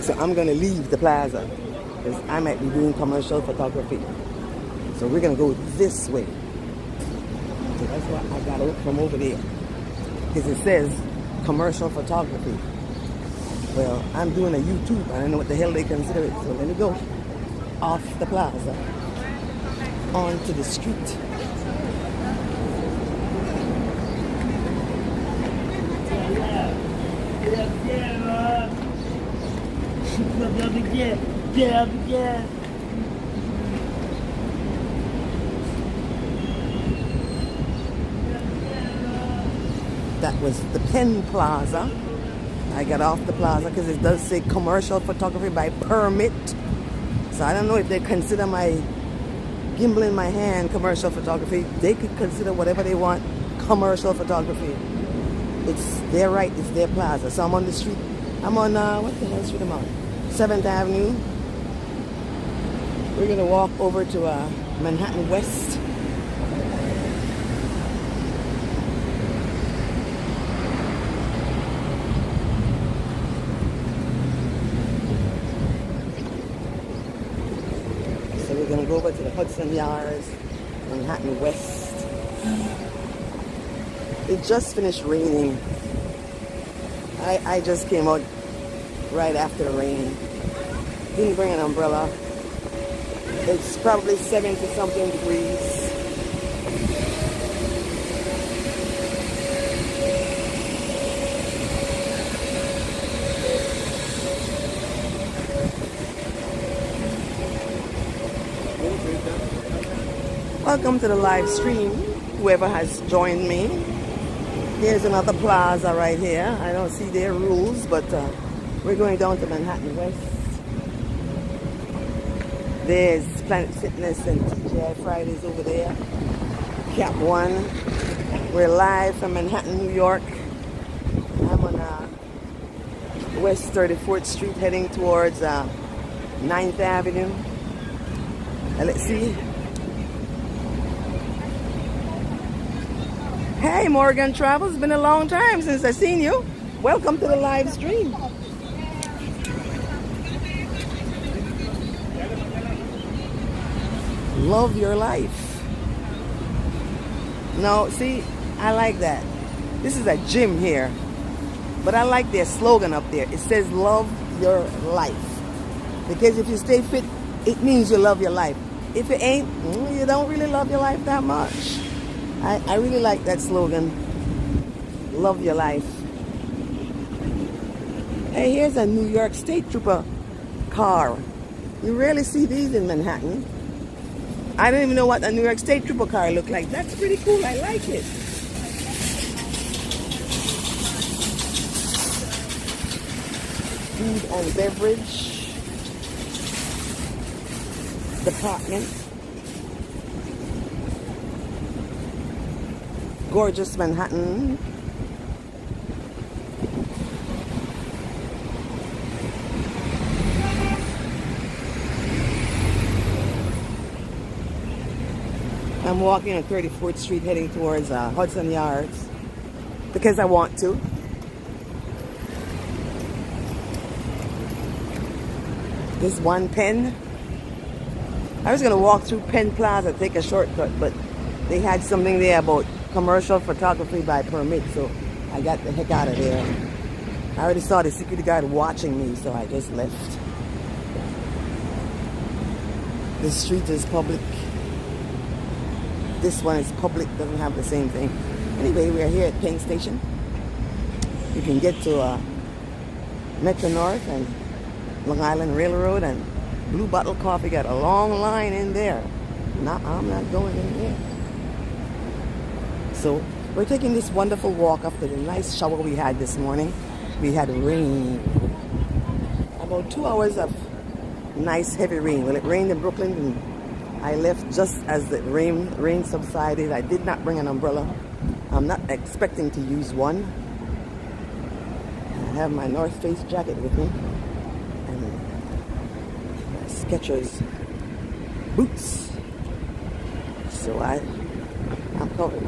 So I'm going to leave the plaza because I might be doing commercial photography. So we're going to go this way. So that's why I got to look from over there. Because it says commercial photography. Well, I'm doing a YouTube. I don't know what the hell they consider it. So let me go off the plaza onto the street. That was the Penn Plaza. I got off the plaza because it does say commercial photography by permit. So I don't know if they consider my gimbal in my hand commercial photography. They could consider whatever they want commercial photography. It's their right, it's their plaza. So I'm on the street. I'm on, what the hell street am I on? 7th Avenue. We're gonna walk over to Manhattan West. So we're gonna go over to the Hudson Yards, Manhattan West. It just finished raining. I just came out right after the rain. Didn't bring an umbrella. It's probably 70-something degrees. Welcome to the live stream, whoever has joined me. Here's another plaza right here. I don't see their rules, but we're going down to Manhattan West. There's Planet Fitness and TGI Fridays over there. Cap 1. We're live from Manhattan, New York. I'm on West 34th Street heading towards 9th Avenue. And let's see. Hey, Morgan Travels. It's been a long time since I've seen you. Welcome to the live stream. Love your life. No, see, I like that. This is a gym here. But I like their slogan up there. It says, love your life. Because if you stay fit, it means you love your life. If it ain't, you don't really love your life that much. I really like that slogan. Love your life. Hey, here's a New York State Trooper car. You rarely see these in Manhattan. I don't even know what a New York State Trooper car looked like. That's pretty cool. I like it. Food and beverage department. Gorgeous Manhattan. I'm walking on 34th Street heading towards Hudson Yards because I want to. This one Penn. I was going to walk through Penn Plaza, take a shortcut, but they had something there about commercial photography by permit, so I got the heck out of there. I already saw the security guard watching me, so I just left. This street is public. This one is public, doesn't have the same thing. Anyway, we're here at Penn Station. You can get to Metro North and Long Island Railroad and Blue Bottle Coffee. Got a long line in there. No, I'm not going in there. So we're taking this wonderful walk after the nice shower we had this morning. We had rain. About 2 hours of nice heavy rain. Well, it rained in Brooklyn and I left just as the rain subsided. I did not bring an umbrella. I'm not expecting to use one. I have my North Face jacket with me and my Skechers boots. So I'm covered.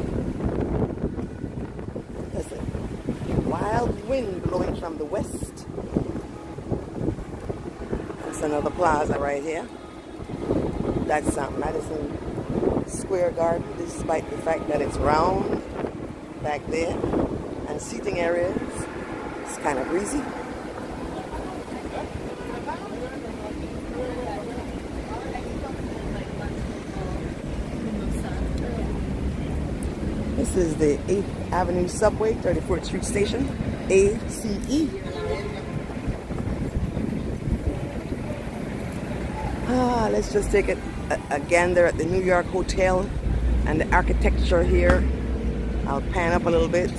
There's a wild wind blowing from the west. another plaza right here. That's Madison Square Garden, despite the fact that it's round back there. And seating areas. It's kind of breezy. This is the 8th Avenue Subway, 34th Street Station, ACE. Let's just take it a gander at the New York Hotel and the architecture here. I'll pan up a little bit.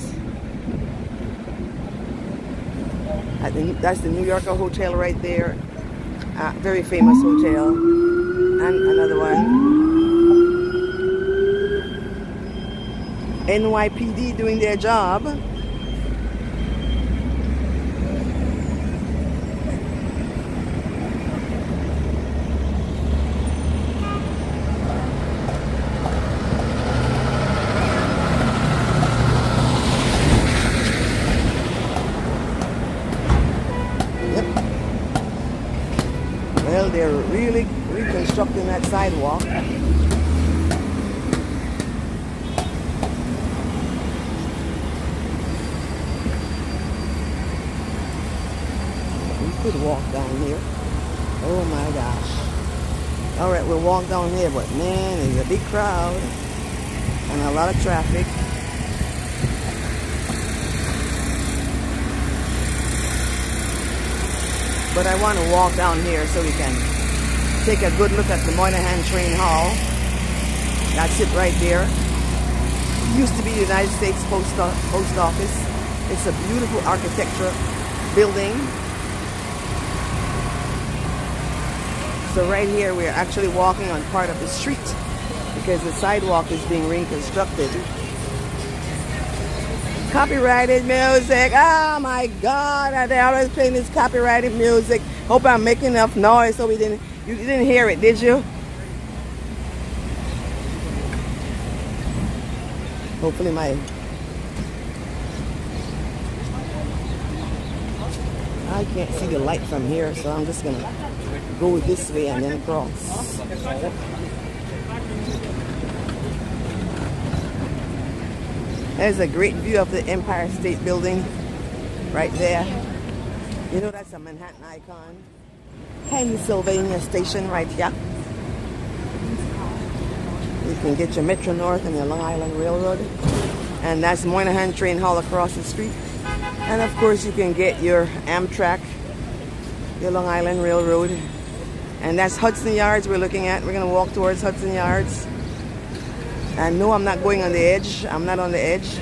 That's the New Yorker Hotel right there. Very famous hotel. And another one. NYPD doing their job. Well, they're really reconstructing that sidewalk. We could walk down here. Oh my gosh. All right, we'll walk down here, but man, there's a big crowd and a lot of traffic. But I want to walk down here so we can take a good look at the Moynihan Train Hall. That's it right there. It used to be the United States Post Office. It's a beautiful architecture building. So right here we're actually walking on part of the street because the sidewalk is being reconstructed. Copyrighted music. Oh my God, they're always playing this copyrighted music. Hope I'm making enough noise so you didn't hear it, did you? Hopefully I can't see the light from here, so I'm just gonna go this way and then cross. There's a great view of the Empire State Building right there. You know that's a Manhattan icon. Pennsylvania Station right here. You can get your Metro North and your Long Island Railroad. And that's Moynihan Train Hall across the street. And of course you can get your Amtrak, your Long Island Railroad. And that's Hudson Yards we're looking at. We're gonna walk towards Hudson Yards. And no, I'm not going on the edge. I'm not on the edge.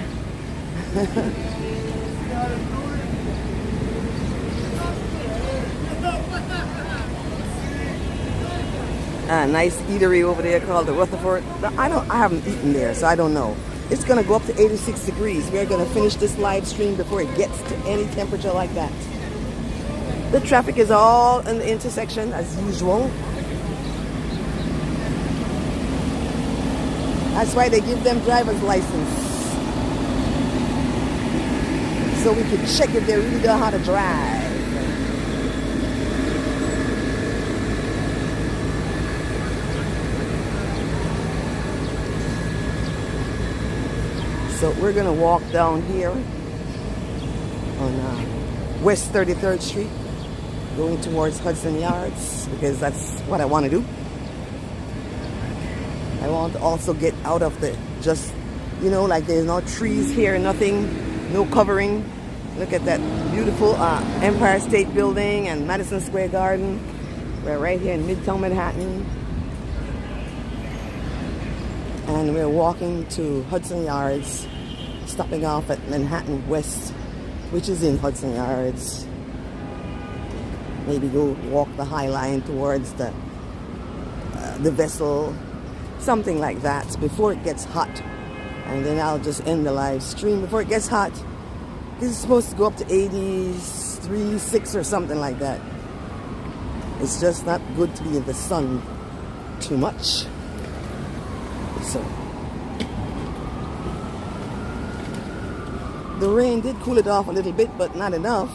A nice eatery over there called the Rutherford. I haven't eaten there, so I don't know. It's gonna go up to 86 degrees. We're gonna finish this live stream before it gets to any temperature like that. The traffic is all in the intersection as usual. That's why they give them driver's license. So we can check if they really know how to drive. So we're gonna walk down here on West 33rd Street, going towards Hudson Yards, because that's what I want to do. I want to also get out of the like there's no trees here, nothing, no covering. Look at that beautiful Empire State Building and Madison Square Garden. We're right here in Midtown Manhattan. And we're walking to Hudson Yards, stopping off at Manhattan West, which is in Hudson Yards. Maybe go walk the HighLine towards the vessel. Something like that before it gets hot, and then I'll just end the live stream before it gets hot. This is supposed to go up to 83, 6 or something like that. It's just not good to be in the sun too much. So the rain did cool it off a little bit, but not enough.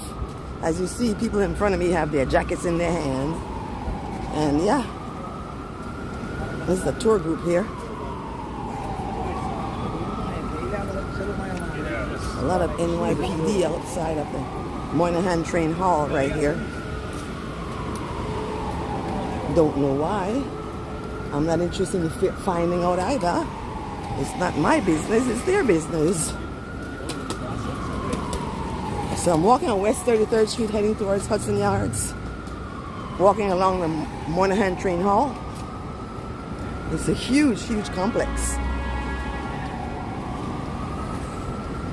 As you see, people in front of me have their jackets in their hands. And yeah, this is a tour group here. A lot of NYPD outside of the Moynihan Train Hall right here. Don't know why. I'm not interested in finding out either. It's not my business, it's their business. So I'm walking on West 33rd Street heading towards Hudson Yards. Walking along the Moynihan Train Hall. It's a huge, huge complex.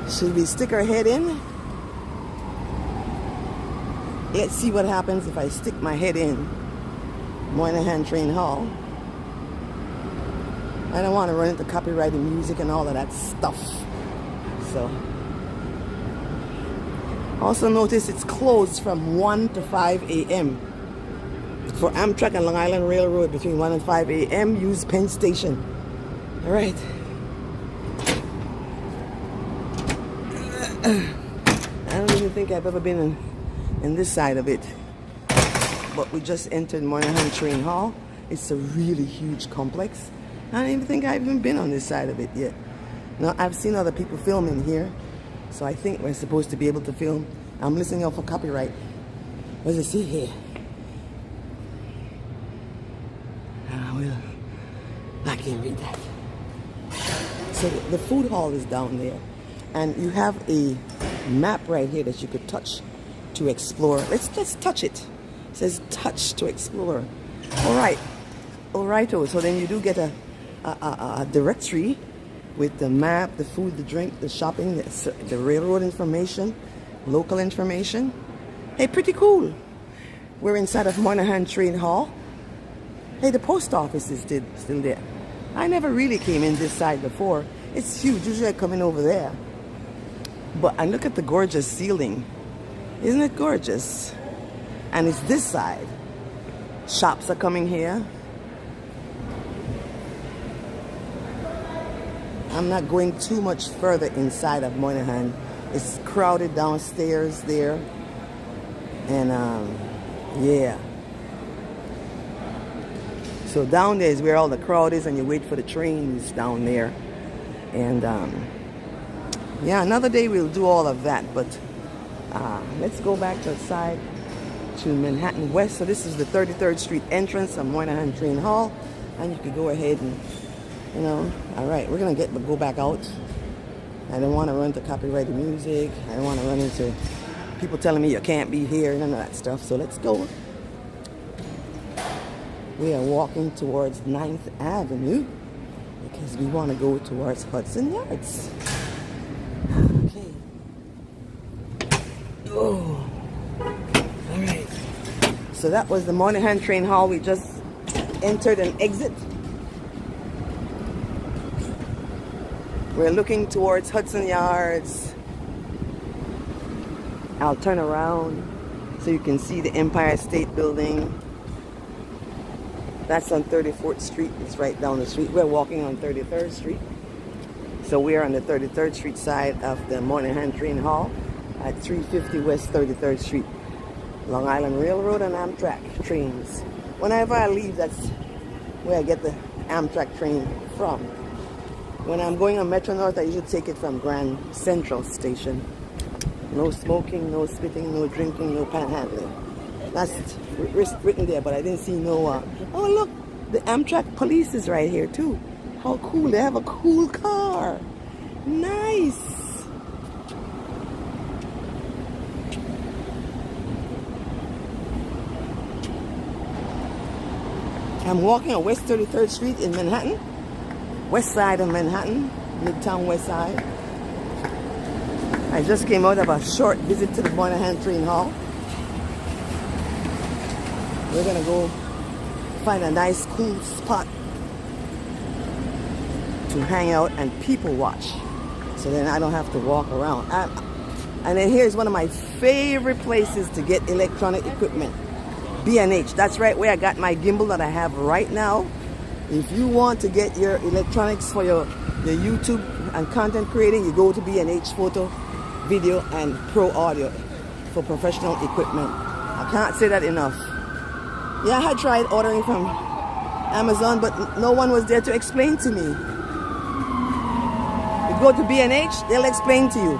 Should we stick our head in? Let's see what happens if I stick my head in Moynihan Train Hall. I don't want to run into copyrighted music and all of that stuff. So, also notice it's closed from 1 to 5 a.m. For Amtrak and Long Island Railroad between 1 and 5 a.m. use Penn Station. All right. I don't even think I've ever been in this side of it. But we just entered Moynihan Train Hall. It's a really huge complex. I don't even think I've even been on this side of it yet. Now, I've seen other people filming here. So I think we're supposed to be able to film. I'm listening out for copyright. What does it say here? Well, I can't read that. So the food hall is down there. And you have a map right here that you could touch to explore. Let's touch it. It says touch to explore. All right. All righto. So then you do get a directory with the map, the food, the drink, the shopping, the railroad information, local information. Hey, pretty cool. We're inside of Moynihan Train Hall. Hey, the post office is still there. I never really came in this side before. It's huge. Usually I come in over there. But I look at the gorgeous ceiling. Isn't it gorgeous? And it's this side. Shops are coming here. I'm not going too much further inside of Moynihan. It's crowded downstairs there. And yeah. So down there is where all the crowd is, and you wait for the trains down there. And yeah, another day we'll do all of that. But let's go back to the side to Manhattan West. So this is the 33rd Street entrance of Moynihan Train Hall. And you can go ahead and, you know, all right, we're going to go back out. I don't want to run into copyrighted music. I don't want to run into people telling me you can't be here, none of that stuff. So let's go. We are walking towards 9th Avenue because we want to go towards Hudson Yards. Okay. Oh. All right. So that was the Moynihan Train Hall. We just entered an exit. We're looking towards Hudson Yards. I'll turn around so you can see the Empire State Building. That's on 34th Street. It's right down the street. We're walking on 33rd Street. So we're on the 33rd Street side of the Moynihan Train Hall at 350 West 33rd Street. Long Island Railroad and Amtrak trains. Whenever I leave, that's where I get the Amtrak train from. When I'm going on Metro North, I usually take it from Grand Central Station. No smoking, no spitting, no drinking, no panhandling. That's written there, but I didn't see no... oh, look, the Amtrak police is right here, too. How cool. They have a cool car. Nice. I'm walking on West 33rd Street in Manhattan. West side of Manhattan, Midtown West Side. I just came out of a short visit to the Moynihan Train Hall. We're gonna go find a nice cool spot to hang out and people watch. So then I don't have to walk around. And then here's one of my favorite places to get electronic equipment. B&H. That's right where I got my gimbal that I have right now. If you want to get your electronics for your YouTube and content creating, you go to B&H Photo, Video, and Pro Audio for professional equipment. I can't say that enough. Yeah, I had tried ordering from Amazon, but no one was there to explain to me. You go to B&H, they'll explain to you,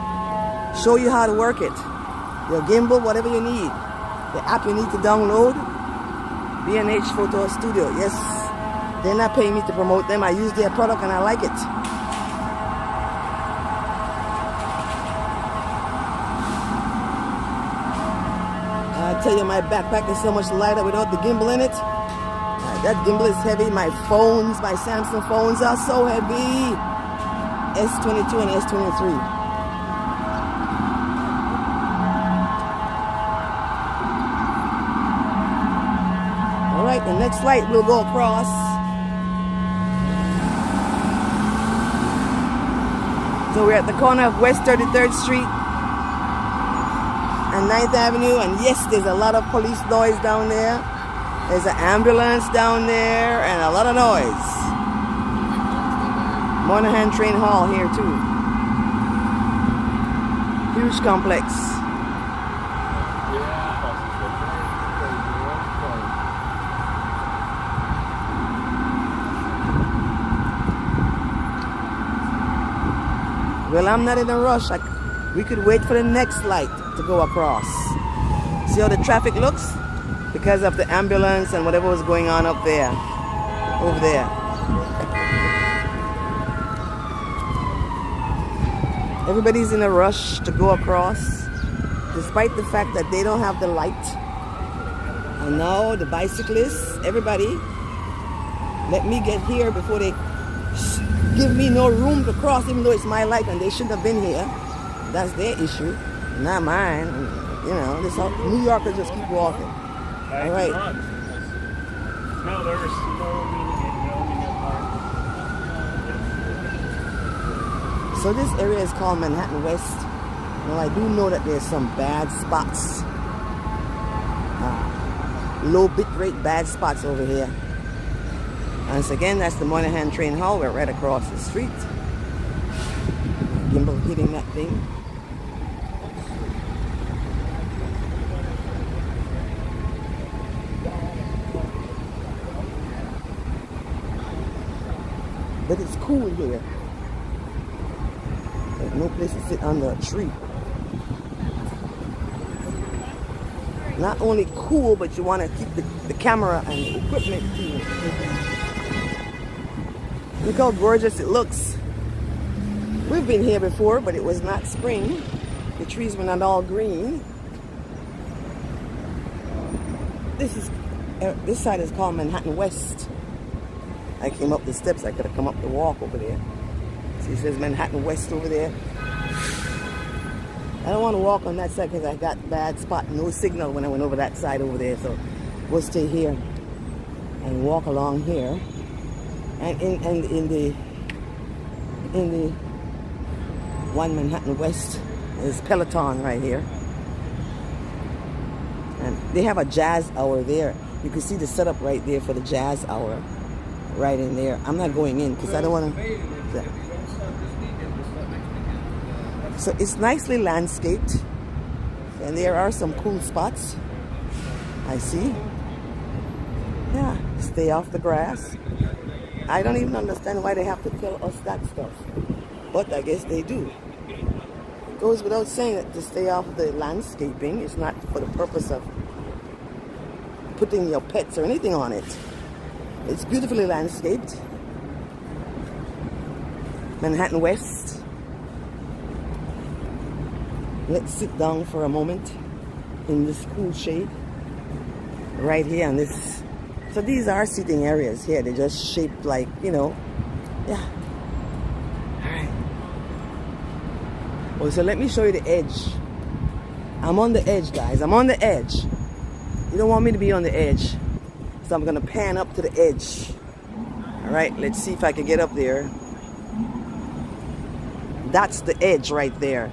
show you how to work it. Your gimbal, whatever you need. The app you need to download, B&H Photo Studio. Yes, they're not paying me to promote them. I use their product and I like it. I tell you, my backpack is so much lighter without the gimbal in it. That gimbal is heavy. My phones, my Samsung phones are so heavy. S22 and S23. Alright, the next light we'll go across. So we're at the corner of West 33rd Street and 9th Avenue, and yes, there's a lot of police noise down there. There's an ambulance down there and a lot of noise. Moynihan Train Hall here too. Huge complex. Well, I'm not in a rush. We could wait for the next light to go across. See how the traffic looks? Because of the ambulance and whatever was going on up there. Over there. Everybody's in a rush to go across, despite the fact that they don't have the light. And now the bicyclists, everybody, let me get here before they give me no room to cross, even though it's my light and they shouldn't have been here. That's their issue, not mine. You know, this New Yorkers just keep walking. All right. No, there's no meaning in So this area is called Manhattan West. Now I do know that there's some bad spots. Low bit rate bad spots over here. Once again, that's the Moynihan Train Hall. We're right across the street. Gimbal hitting that thing. But it's cool here. There's no place to sit under a tree. Not only cool, but you want to keep the camera and the equipment cool. Look how gorgeous it looks. We've been here before, but it was not spring. The trees were not all green. This side is called Manhattan West. I came up the steps. I could have come up the walk over there. See, it says Manhattan West over there. I don't want to walk on that side because I got bad spot, no signal when I went over that side over there. So we'll stay here and walk along here. And in the one Manhattan West is Peloton right here. And they have a jazz hour there. You can see the setup right there for the jazz hour. Right in there. I'm not going in because I don't want to. So it's nicely landscaped, and there are some cool spots. I see. Yeah, stay off the grass. I don't even understand why they have to tell us that stuff, but I guess they do. It goes without saying that to stay off the landscaping is not for the purpose of putting your pets or anything on it. It's beautifully landscaped. Manhattan West. Let's sit down for a moment in this cool shade. Right here on this. So these are seating areas here. They're just shaped like, you know. Yeah. Alright. Oh, so let me show you the edge. I'm on the edge, guys. I'm on the edge. You don't want me to be on the edge. So I'm going to pan up to the edge. All right, let's see if I can get up there. That's the edge right there.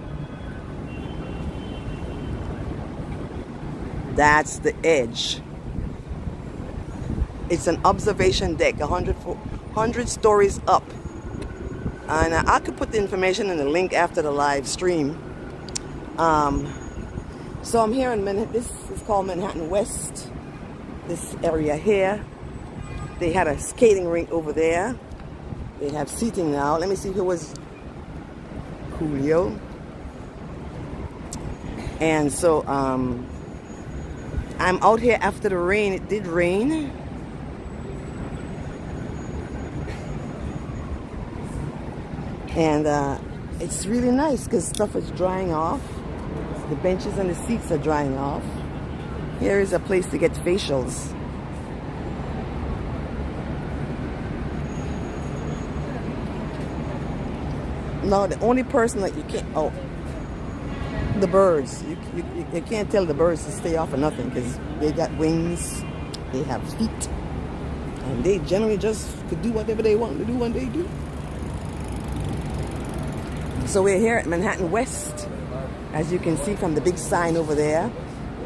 That's the edge. It's an observation deck, 100 stories up. And I could put the information in the link after the live stream. So I'm here in Manhattan. This is called Manhattan West. this area here. They had a skating rink over there. They have seating now. Let me see who was Julio. And so I'm out here after the rain. It did rain. And it's really nice because stuff is drying off. The benches and the seats are drying off. Here is a place to get facials. No, the only person that you can't, oh, the birds. You can't tell the birds to stay off or nothing because they got wings, they have feet, and they generally just could do whatever they want to do when they do. So we're here at Manhattan West, as you can see from the big sign over there.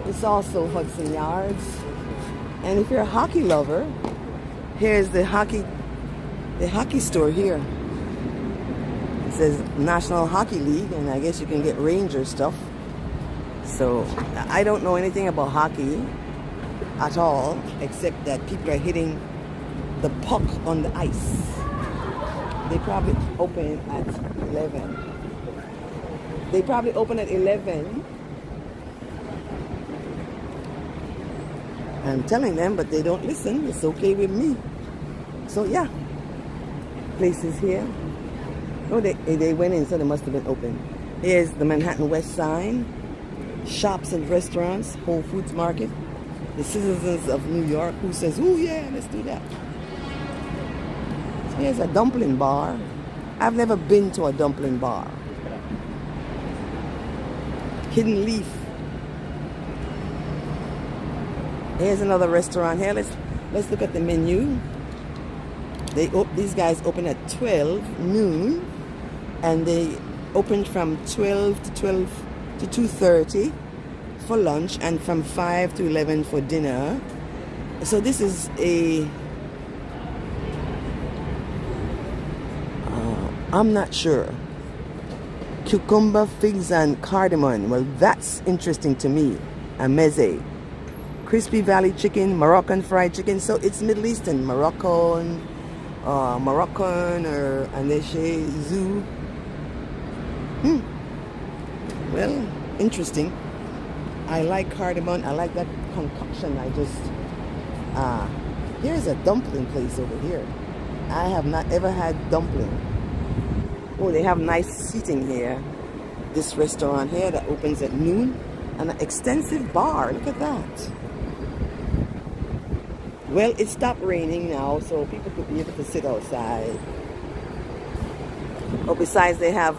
It's also Hudson Yards. And if you're a hockey lover, here's the hockey store here. It says National Hockey League, and I guess you can get Ranger stuff. So I don't know anything about hockey at all, except that people are hitting the puck on the ice. They probably open at 11. They probably open at 11. I'm telling them, but they don't listen. It's okay with me. So yeah, places here. Oh, they went in, so they must have been open. Here's the Manhattan West sign. Shops and restaurants, Whole Foods Market. The citizens of New York who says, oh yeah, let's do that. So here's a dumpling bar. I've never been to a dumpling bar. Hidden Leaf. Here's another restaurant here. Let's look at the menu. These guys open at 12 noon, and they open from 12 to 2:30 for lunch, and from 5 to 11 for dinner. So this is a I'm not sure. Cucumber, figs, and cardamom. Well, that's interesting to me. A meze. Crispy Valley chicken, Moroccan fried chicken. So it's Middle Eastern, Moroccan or Aneshe Zoo. Well, interesting. I like cardamom. I like that concoction. Here's a dumpling place over here. I have not ever had dumpling. Oh, they have nice seating here. This restaurant here that opens at noon, and an extensive bar. Look at that. Well, it stopped raining now, so people could be able to sit outside. Oh, besides, they have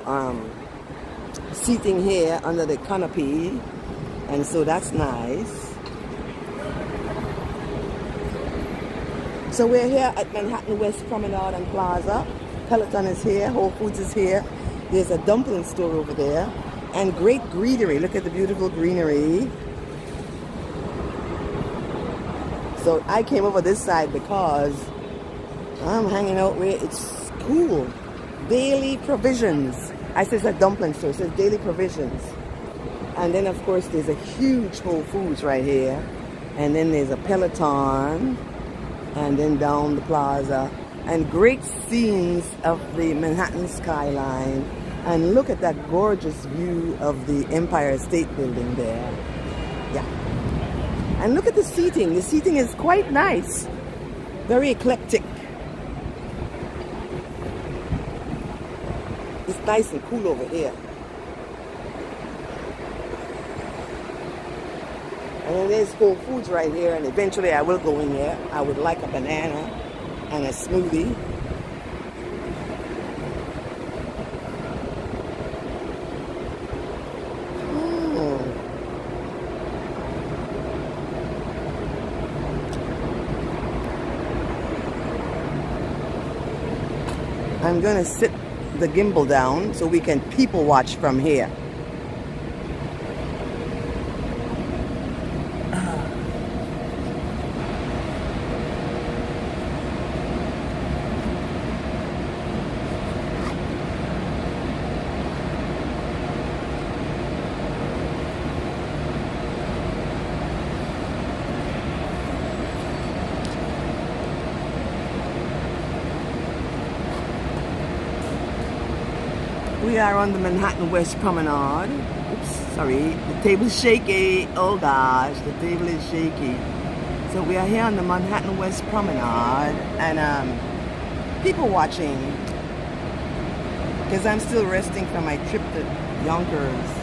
seating here under the canopy, and so that's nice. So we're here at Manhattan West Promenade and Plaza. Peloton is here, Whole Foods is here. There's a dumpling store over there, and great greenery. Look at the beautiful greenery. So I came over this side because I'm hanging out where it's cool. Daily Provisions. I said it's a dumpling store. It says Daily Provisions. And then, of course, there's a huge Whole Foods right here. And then there's a Peloton. And then down the plaza. And great scenes of the Manhattan skyline. And look at that gorgeous view of the Empire State Building there. Yeah. And look at the seating. The seating is quite nice. Very eclectic. It's nice and cool over here. And then there's Whole Foods right here, and eventually I will go in there. I would like a banana and a smoothie. I'm going to sit the gimbal down so we can people watch from here. We are on the Manhattan West Promenade. Oops, sorry. The table's shaky. Oh gosh, the table is shaky. So we are here on the Manhattan West Promenade, and people watching, because I'm still resting from my trip to Yonkers.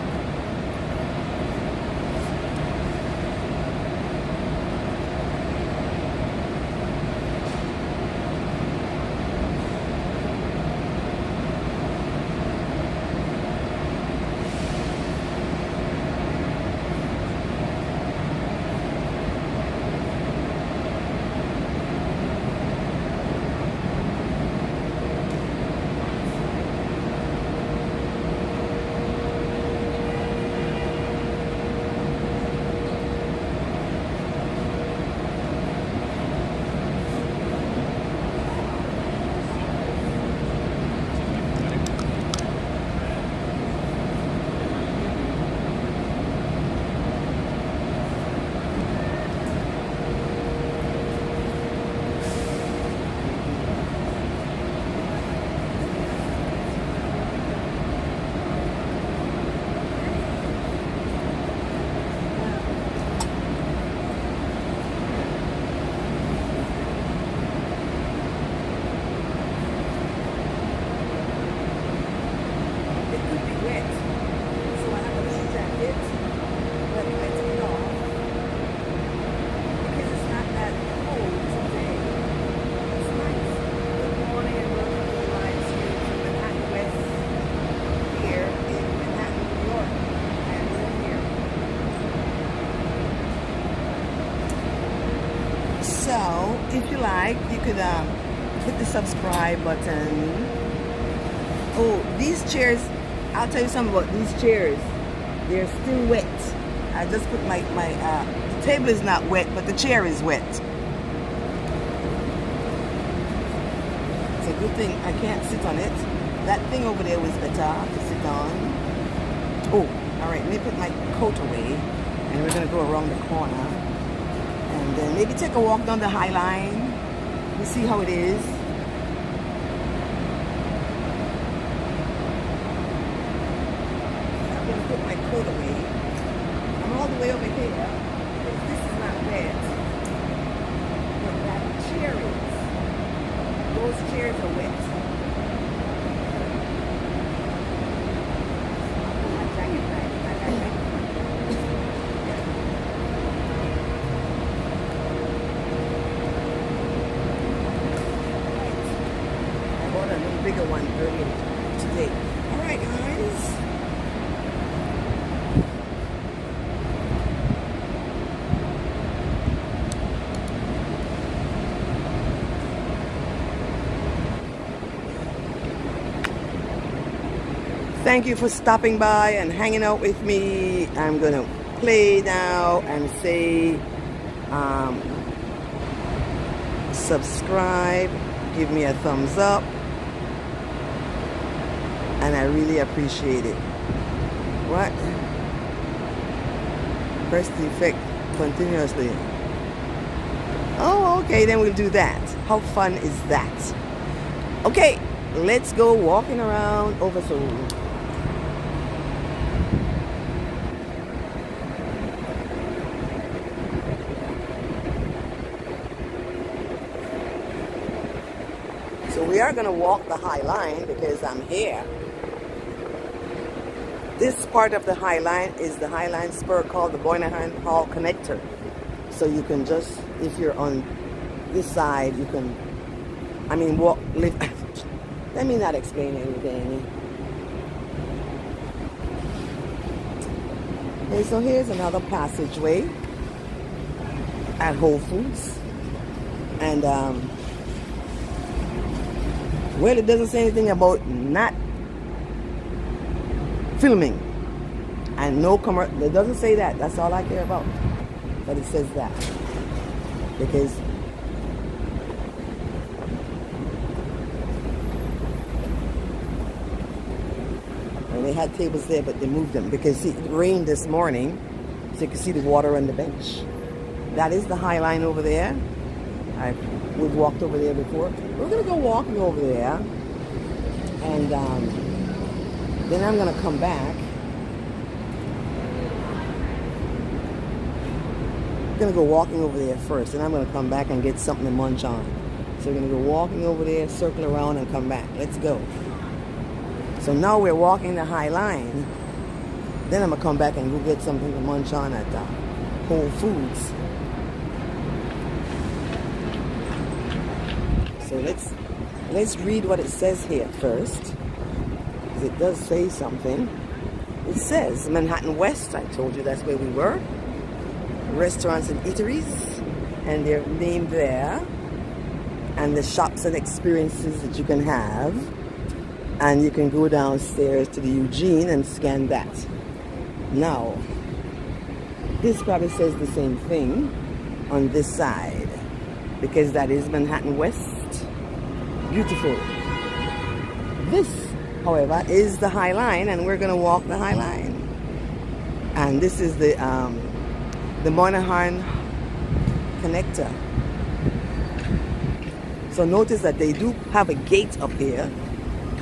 So, if you like, you could hit the subscribe button. Oh, these chairs, I'll tell you something about these chairs. They're still wet. I just put the table is not wet, but the chair is wet. It's a good thing I can't sit on it. That thing over there was better to sit on. Oh, all right, let me put my coat away, and we're gonna go around the corner. And then maybe take a walk down the HighLine. You see how it is. I'm going to put my coat away. I'm all the way over here. This is not wet. But that chair is. Those chairs are wet. Bigger one earlier today. All right, guys. Thank you for stopping by and hanging out with me. I'm gonna play now and say subscribe, give me a thumbs up, and I really appreciate it. What? Press the effect continuously. Oh, okay, then we'll do that. How fun is that? Okay, let's go walking around Oversoul. So we are gonna walk the HighLine because I'm here. This part of the HighLine is the HighLine spur called the Moynihan Hall Connector. So you can just, if you're on this side, you can, walk, live. Let me not explain anything. Okay, so here's another passageway at Whole Foods. And, well, it doesn't say anything about not filming and no commercial. It doesn't say that. That's all I care about. But it says that because they had tables there, but they moved them because it rained this morning, so you can see the water on the bench. That is the HighLine over there. We've walked over there before. We're gonna go walking over there, and Then I'm gonna come back. I'm gonna go walking over there first, and I'm gonna come back and get something to munch on. So we're gonna go walking over there, circle around, and come back. Let's go. So now we're walking the HighLine. Then I'm gonna come back and go get something to munch on at Whole Foods. So let's read what it says here first, because it does say something. It says Manhattan West. I told you that's where we were. Restaurants and eateries, and they're named there, and the shops and experiences that you can have, and you can go downstairs to the Eugene and scan that. Now, this probably says the same thing on this side, because that is Manhattan West. Beautiful. This, however, is the HighLine, and we're going to walk the HighLine. And this is the Moynihan connector. So notice that they do have a gate up here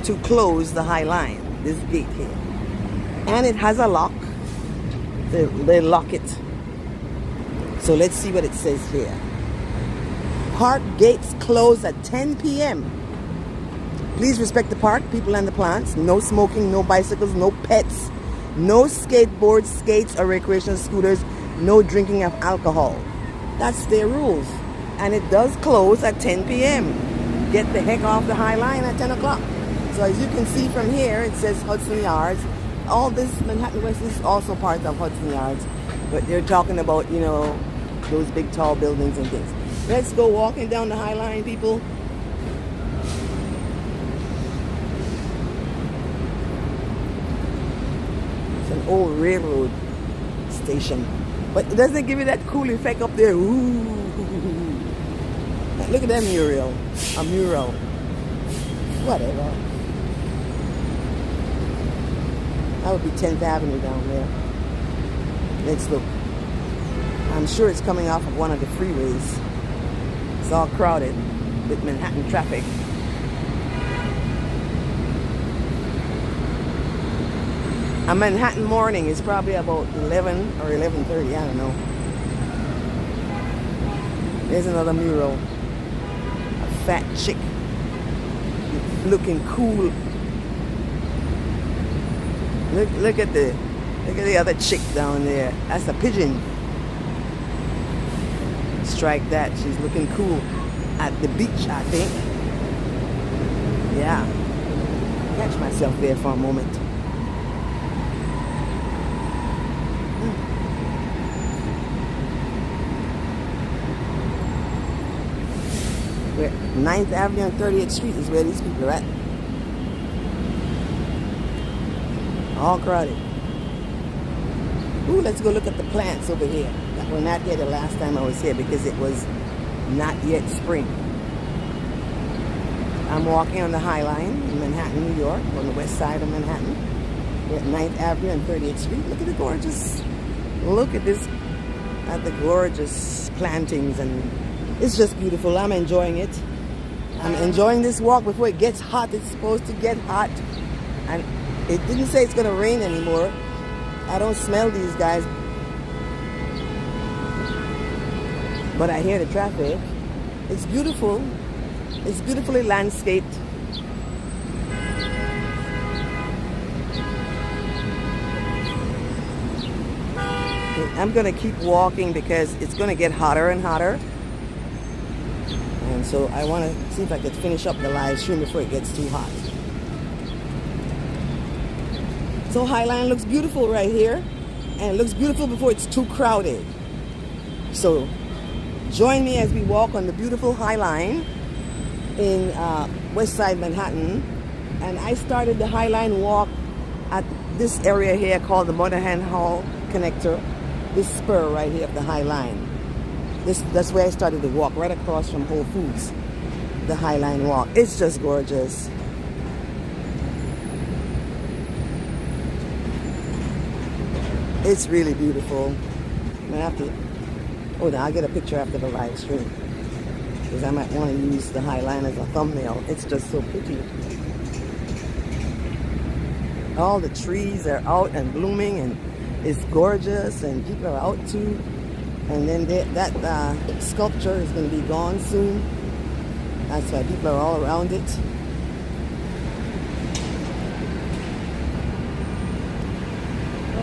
to close the HighLine, this gate here. And it has a lock. They lock it. So let's see what it says here. Park gates close at 10 p.m. Please respect the park, people and the plants. No smoking, no bicycles, no pets, no skateboards, skates, or recreational scooters, no drinking of alcohol. That's their rules. And it does close at 10 p.m. Get the heck off the HighLine at 10 o'clock. So as you can see from here, it says Hudson Yards. All this Manhattan West is also part of Hudson Yards. But they're talking about, you know, those big tall buildings and things. Let's go walking down the HighLine, people. It's an old railroad station. But it doesn't give you that cool effect up there. Ooh. Look at that mural. A mural. Whatever. That would be 10th Avenue down there. Let's look. I'm sure it's coming off of one of the freeways. It's all crowded with Manhattan traffic. A Manhattan morning is probably about 11 or 11:30, I don't know. There's another mural. A fat chick looking cool. Look at the other chick down there. That's a pigeon. Strike that. She's looking cool at the beach, I think. Yeah. Catch myself there for a moment. Where 9th Avenue and 30th Street is where these people are at. All crowded. Ooh, let's go look at the plants over here. That were not here the last time I was here because it was not yet spring. I'm walking on the HighLine in Manhattan, New York, on the west side of Manhattan. We're at 9th Avenue and 30th Street. Look at the gorgeous, look at this, at the gorgeous plantings, and it's just beautiful. I'm enjoying it. I'm enjoying this walk before it gets hot. It's supposed to get hot. And it didn't say it's going to rain anymore. I don't smell these guys. But I hear the traffic. It's beautiful. It's beautifully landscaped. I'm going to keep walking because it's going to get hotter and hotter. And so I want to see if I could finish up the live stream before it gets too hot. So HighLine looks beautiful right here. And it looks beautiful before it's too crowded. So join me as we walk on the beautiful HighLine in West Side Manhattan. And I started the HighLine walk at this area here called the Moynihan Hall Connector. This spur right here of the HighLine. That's where I started the walk, right across from Whole Foods. The HighLine walk. It's just gorgeous. It's really beautiful. I have to, I'll get a picture after the live stream, because I might want to use the HighLine as a thumbnail. It's just so pretty. All the trees are out and blooming, and it's gorgeous, and people are out too. And then that sculpture is going to be gone soon. That's why people are all around it.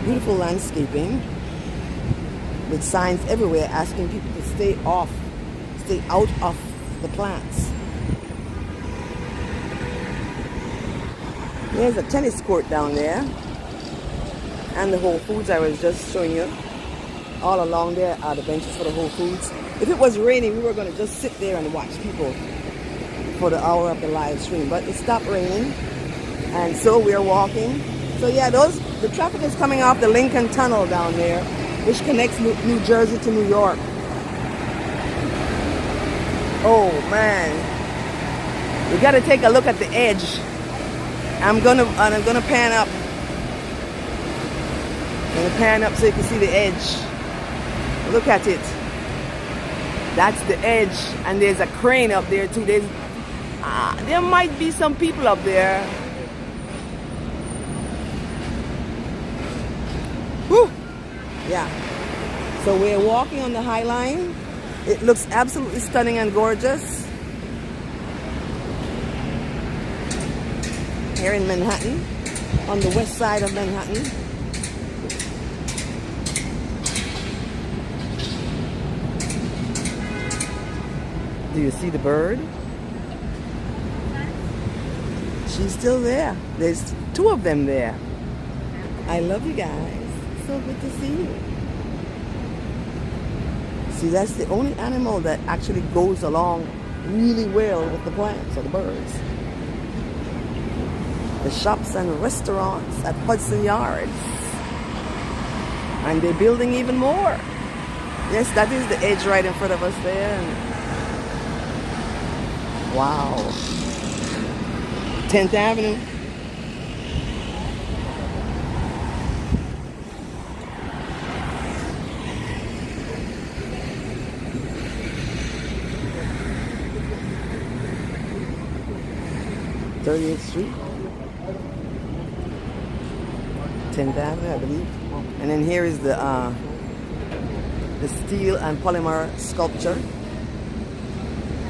Beautiful landscaping with signs everywhere asking people to stay out of the plants. There's a tennis court down there, and the Whole Foods I was just showing you. All along there are the benches for the Whole Foods. If it was raining, we were going to just sit there and watch people for the hour of the live stream, but it stopped raining, and so we're walking. So yeah, the traffic is coming off the Lincoln Tunnel down there, which connects New Jersey to New York. Oh man, we got to take a look at the edge. I'm gonna pan up. I'm gonna pan up so you can see the edge. Look at it. That's the edge, and there's a crane up there too. There might be some people up there. Whew. Yeah. So we're walking on the HighLine. It looks absolutely stunning and gorgeous. Here in Manhattan, on the west side of Manhattan. Do you see the bird? She's still there. There's two of them there. I love you guys. So good to see you. See, that's the only animal that actually goes along really well with the plants or the birds. The shops and restaurants at Hudson Yards. And they're building even more. Yes, that is the edge right in front of us there. Wow. 10th Avenue. Street, 10th Avenue, I believe. And then here is the steel and polymer sculpture.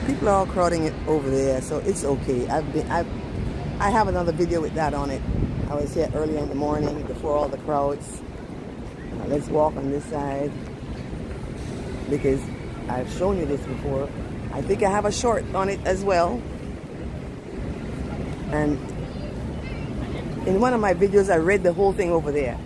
People are all crowding it over there, so it's okay. I have another video with that on it. I was here early in the morning before all the crowds. Let's walk on this side because I've shown you this before. I think I have a short on it as well. And in one of my videos, I read the whole thing over there.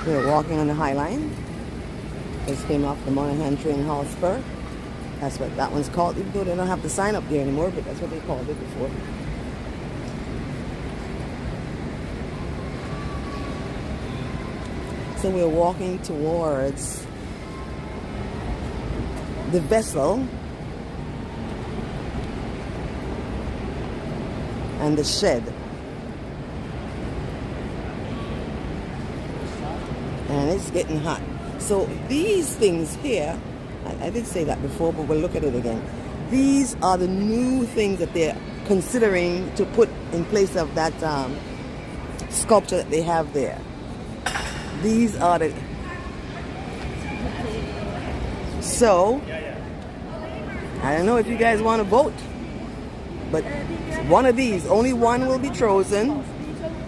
We're walking on the HighLine. Just came off the Monahan train hall spur. That's what that one's called, even though they don't have the sign up there anymore, but that's what they called it before. So we're walking towards the vessel and the shed. And it's getting hot. So these things here, I did say that before, but we'll look at it again. These are the new things that they're considering to put in place of that sculpture that they have there. These are the... So, I don't know if you guys want to vote, but one of these, only one will be chosen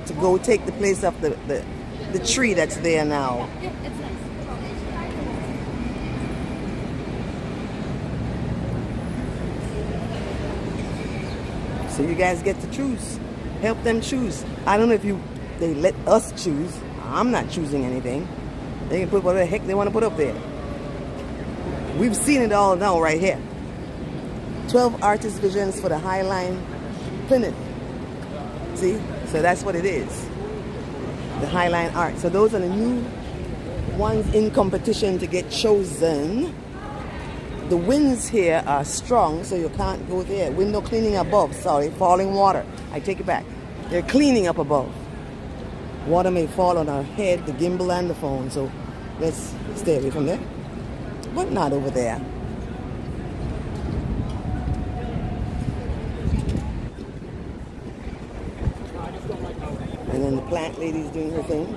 to go take the place of the tree that's there now. So you guys get to choose. Help them choose. I don't know if they let us choose. I'm not choosing anything. They can put whatever the heck they want to put up there. We've seen it all now right here. 12 artist visions for the HighLine Clinic. See? So that's what it is. The HighLine art. So those are the one's in competition to get chosen. The winds here are strong, so you can't go there. Window cleaning above, sorry, falling water. I take it back. They're cleaning up above. Water may fall on our head, the gimbal and the phone, so let's stay away from there. But not over there. And then the plant lady's doing her thing.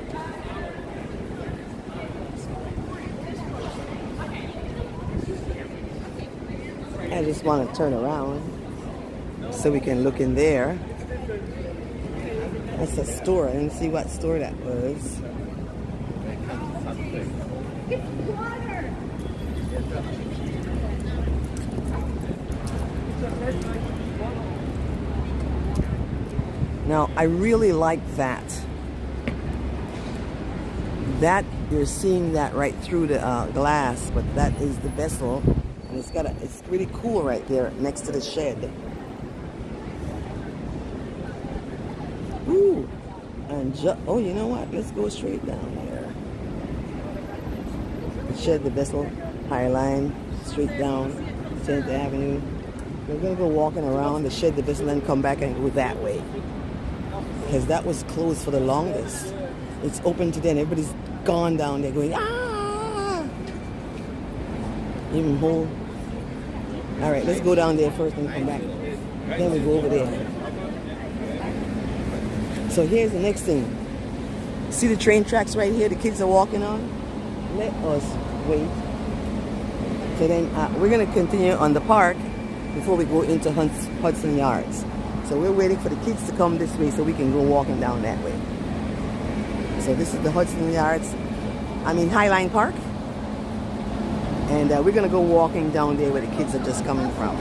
I just want to turn around so we can look in there. That's a store. I didn't see what store that was. Now, I really like that. That, you're seeing that right through the glass, but that is the vessel. And it's really cool right there next to the shed. Ooh. And oh, you know what? Let's go straight down there. The shed, the vessel, HighLine, straight down 10th Avenue. We're going to go walking around the shed, the vessel, and come back and go that way. Because that was closed for the longest. It's open today and everybody's gone down there going, ah! Even whole. All right, let's go down there first and come back. Then we go over there. So here's the next thing. See the train tracks right here the kids are walking on? Let us wait. So then we're going to continue on the park before we go into Hudson Yards. So we're waiting for the kids to come this way so we can go walking down that way. So this is the Hudson Yards, HighLine Park. And we're going to go walking down there where the kids are just coming from.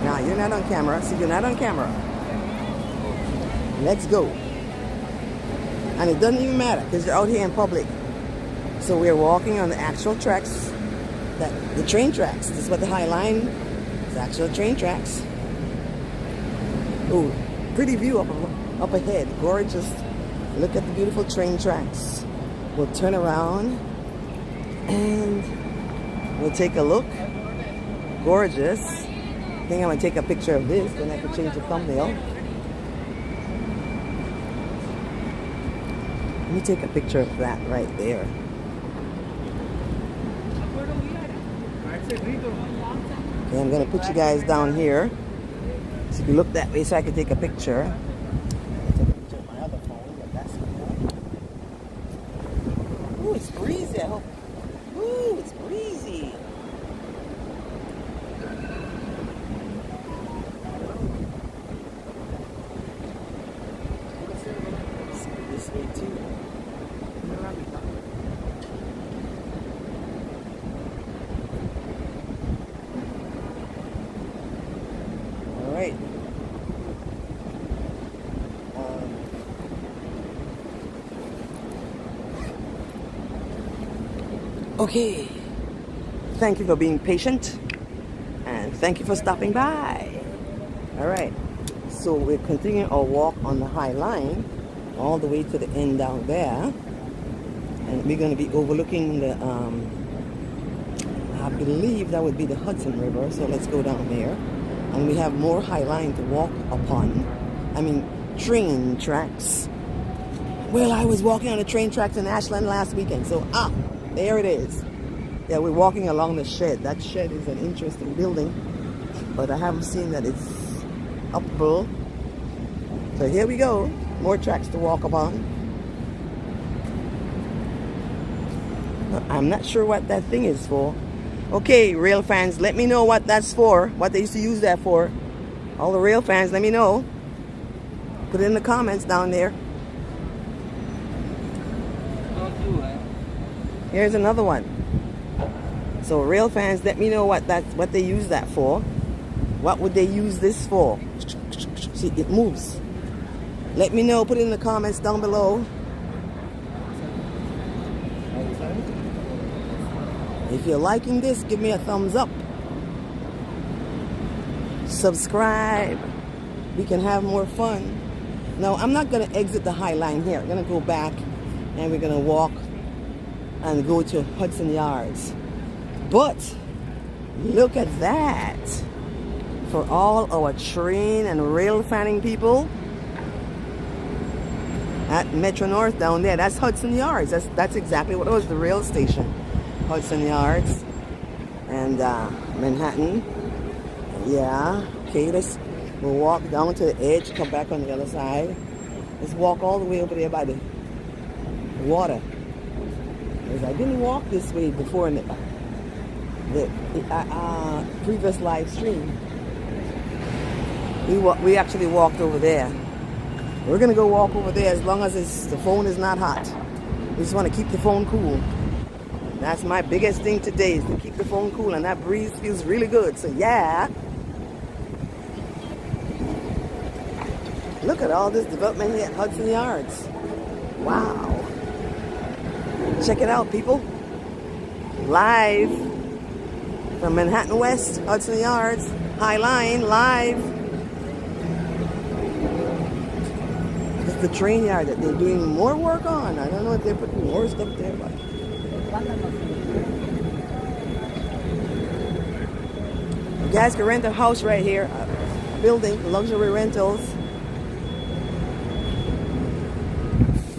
Now, you're not on camera. See, you're not on camera. Let's go. And it doesn't even matter because you're out here in public. So we're walking on the actual tracks, the train tracks. This is what the HighLine is, actual train tracks. Ooh, pretty view up ahead. Gorgeous. Look at the beautiful train tracks. We'll turn around and we'll take a look. Gorgeous. I think I'm going to take a picture of this, then I can change the thumbnail. Let me take a picture of that right there. Okay, I'm going to put you guys down here. So if you look that way so I can take a picture. Ooh, it's breezy. I hope. Ooh, it's breezy. Let's go this way too. All right. Okay, thank you for being patient and thank you for stopping by. All right, so we're continuing our walk on the HighLine all the way to the end down there, and we're going to be overlooking the I believe that would be the Hudson River. So let's go down there, and we have more HighLine to walk upon. Train tracks. Well, I was walking on the train tracks in Ashland last weekend, so there it is. Yeah, we're walking along the shed. That shed is an interesting building, but I haven't seen that it's upable. So here we go. More tracks to walk upon. I'm not sure what that thing is for. Okay, rail fans, let me know what that's for. What they used to use that for. All the rail fans, let me know. Put it in the comments down there. Here's another one. So rail fans, let me know what they use that for. What would they use this for? See, it moves. Let me know. Put it in the comments down below. If you're liking this, give me a thumbs up. Subscribe. We can have more fun. No, I'm not going to exit the HighLine here. I'm going to go back and we're going to walk and go to Hudson Yards. But look at that. For all our train and rail fanning people at Metro North down there, that's Hudson Yards. That's exactly what it was, the rail station. Hudson Yards and Manhattan. Yeah, okay, we'll walk down to the edge, come back on the other side. Let's walk all the way over there by the water. Because I didn't walk this way before in the previous live stream. We actually walked over there. We're gonna go walk over there as long as the phone is not hot. We just want to keep the phone cool. That's my biggest thing today, is to keep the phone cool, and that breeze feels really good. So yeah. Look at all this development here at Hudson Yards. Wow. Check it out, people. Live from Manhattan West, Hudson Yards, HighLine, live. It's the train yard that they're doing more work on. I don't know if they're putting more stuff there, but you guys can rent a house right here, a building, luxury rentals.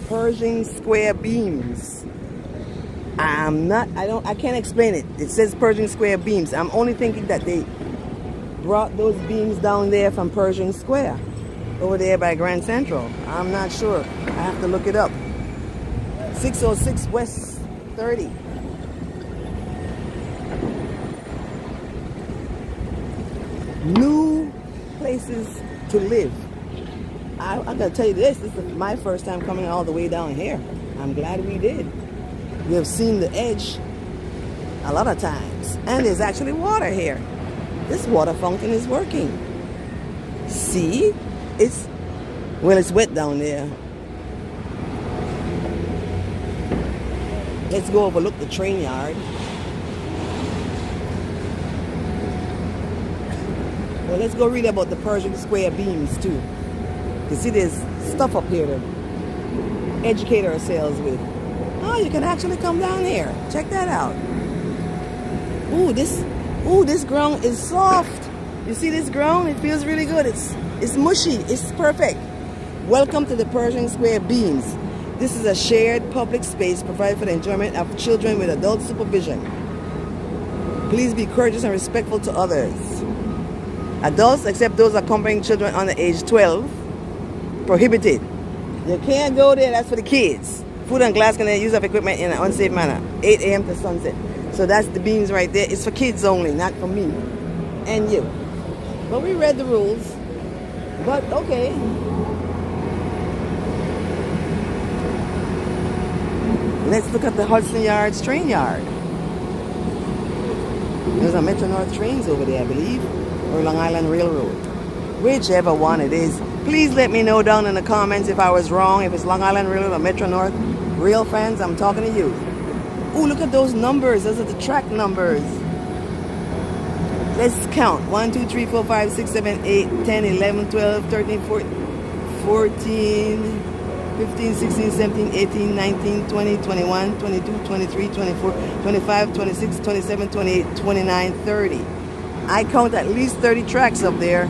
Pershing square beams. I can't explain it. It says Pershing square beams. I'm only thinking that they brought those beams down there from Pershing Square over there by Grand Central. I'm not sure. I have to look it up. 606 West 30. New places to live. I gotta tell you this is my first time coming all the way down here. I'm glad we did. We have seen the edge a lot of times. And there's actually water here. This water fountain is working. See? It's wet down there. Let's go overlook the train yard. Well, let's go read about the Pershing square beams too. You see, there's stuff up here to educate ourselves with. Oh, you can actually come down here. Check that out. Ooh, this ground is soft. You see this ground? It feels really good. It's mushy. It's perfect. Welcome to the Pershing Square Beams. This is a shared public space provided for the enjoyment of children with adult supervision. Please be courteous and respectful to others. Adults, except those accompanying children under age 12, prohibited. You can't go there. That's for the kids. Food and glass can use of equipment in an unsafe manner. 8 a.m. to sunset. So that's the beams right there. It's for kids only, not for me and you. But we read the rules. But okay. Let's look at the Hudson Yards train yard. There's a Metro North trains over there, I believe, or Long Island Railroad. Whichever one it is. Please let me know down in the comments if I was wrong, if it's Long Island Railroad or Metro North. Real fans, I'm talking to you. Oh, look at those numbers. Those are the track numbers. Let's count. 1, 2, 3, 4, 5, 6, 7, 8, 10, 11, 12, 13, 14, 15, 16, 17, 18, 19, 20, 21, 22, 23, 24, 25, 26, 27, 28, 29, 30. I count at least 30 tracks up there.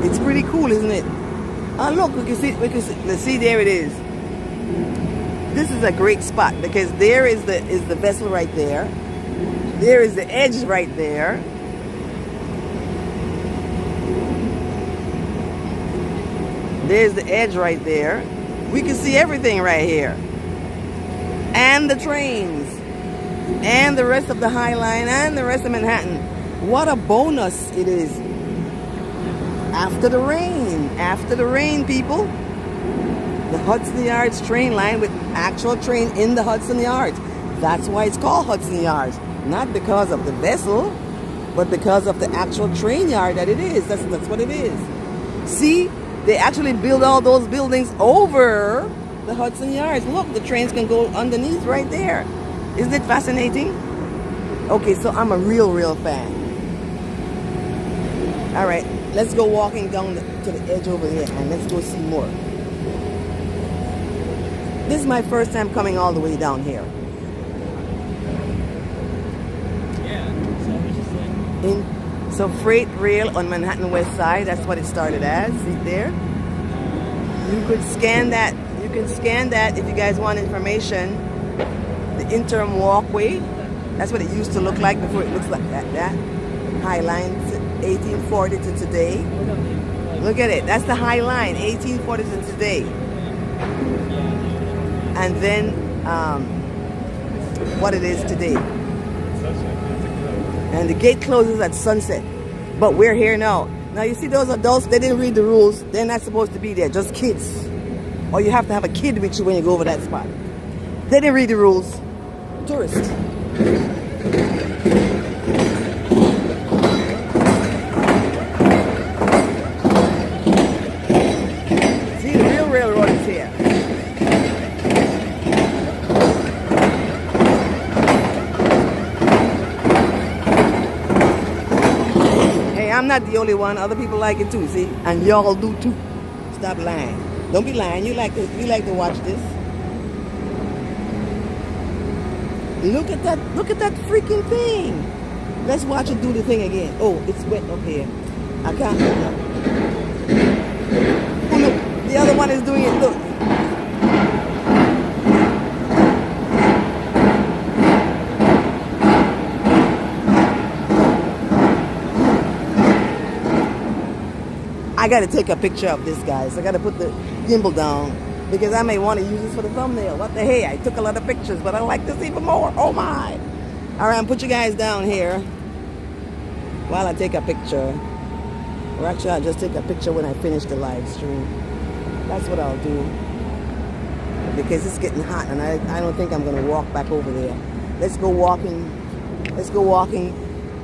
It's pretty cool, isn't it? Oh, look, we can see, there it is. This is a great spot because there is the vessel right there. There is the edge right there. There's the edge right there. We can see everything right here. And the trains. And the rest of the HighLine and the rest of Manhattan. What a bonus it is. After the rain, people. The Hudson Yards train line with actual train in the Hudson Yards. That's why it's called Hudson Yards. Not because of the vessel, but because of the actual train yard that it is. That's what it is. See, they actually build all those buildings over the Hudson Yards. Look, the trains can go underneath right there. Isn't it fascinating? Okay, so I'm a real fan. All right. Let's go walking down to the edge over there and let's go see more. This is my first time coming all the way down here. So freight rail on Manhattan West Side, that's what it started as. See there? You could scan that. You can scan that if you guys want information. The interim walkway, that's what it used to look like before it looks like that. HighLine, 1840 to today. Look at it. That's the HighLine, 1840 to today. And then what it is today. And the gate closes at sunset. But we're here now. Now you see those adults, they didn't read the rules. They're not supposed to be there, just kids. Or you have to have a kid with you when you go over that spot. They didn't read the rules. Tourists. See, the real railroad is here. I'm not the only one. Other people like it too, see? And y'all do too. Stop lying. Don't be lying. You like to watch this. Look at that. Look at that freaking thing. Let's watch it do the thing again. Oh, it's wet up here. I can't. Oh, look. The other one is doing it. Look. I got to take a picture of this, guys. I got to put the gimbal down because I may want to use this for the thumbnail. What the hey? I took a lot of pictures, but I like this even more. Oh my! All right, put you guys down here while I take a picture. Or actually, I'll just take a picture when I finish the live stream. That's what I'll do because it's getting hot, and I don't think I'm going to walk back over there. Let's go walking. Let's go walking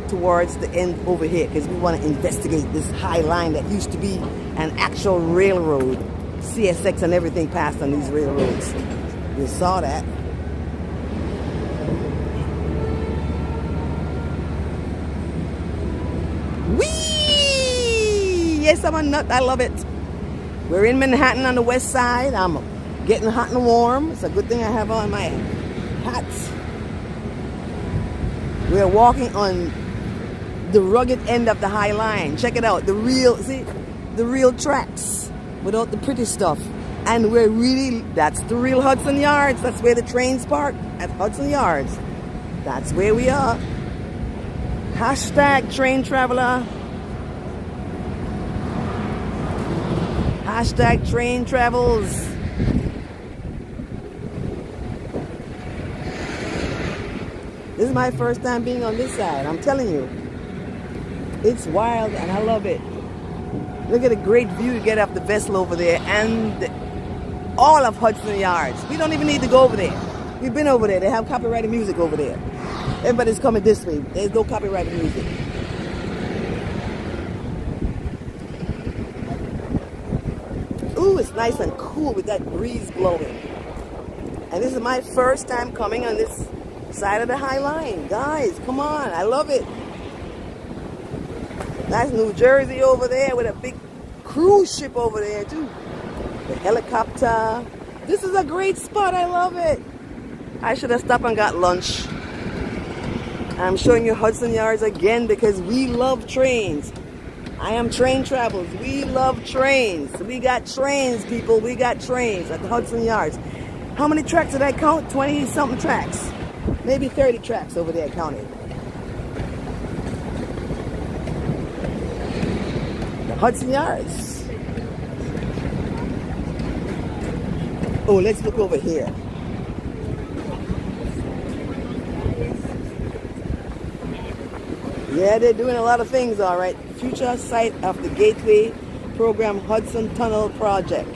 towards the end over here because we want to investigate this HighLine that used to be an actual railroad. CSX and everything passed on these railroads. You saw that. Whee! Yes, I'm a nut. I love it. We're in Manhattan on the west side. I'm getting hot and warm. It's a good thing I have on my hats. We're walking on the rugged end of the HighLine. Check it out. The real tracks without the pretty stuff. And we're really, that's the real Hudson Yards. That's where the trains park, at Hudson Yards. That's where we are. Hashtag train traveler. Hashtag train travels. This is my first time being on this side. I'm telling you. It's wild and I love it. Look at the great view you get off the vessel over there and all of Hudson Yards. We don't even need to go over there. We've been over there. They have copyrighted music over there. Everybody's coming this way. There's no copyrighted music. Ooh, it's nice and cool with that breeze blowing. And this is my first time coming on this side of the HighLine. Guys, come on. I love it. That's New Jersey over there with a big cruise ship over there too. The helicopter. This is a great spot. I love it. I should have stopped and got lunch. I'm showing you Hudson Yards again because we love trains. I am Train Travels. We love trains. We got trains, people. We got trains at the Hudson Yards. How many tracks did I count? 20-something tracks. Maybe 30 tracks over there counted. Hudson Yards. Oh, let's look over here. Yeah, they're doing a lot of things, all right. Future site of the Gateway Program Hudson Tunnel Project.